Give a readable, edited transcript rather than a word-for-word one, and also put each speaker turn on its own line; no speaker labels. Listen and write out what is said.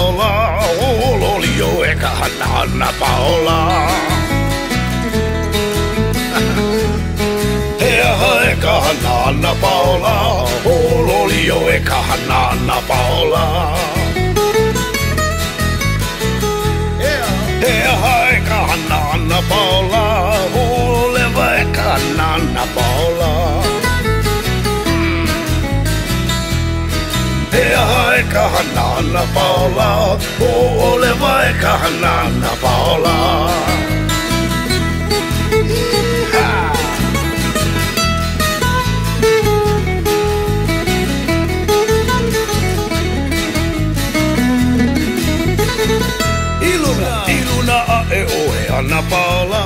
Paola, ololio eka Anna Paola. Eka Anna Paola, ololio eka Anna Paola. Eka Anna Paola, oleva eka Anna Paola. Eka Anna Paola, oleva eka Anna Paola. Iluna a e oe Anna Paola,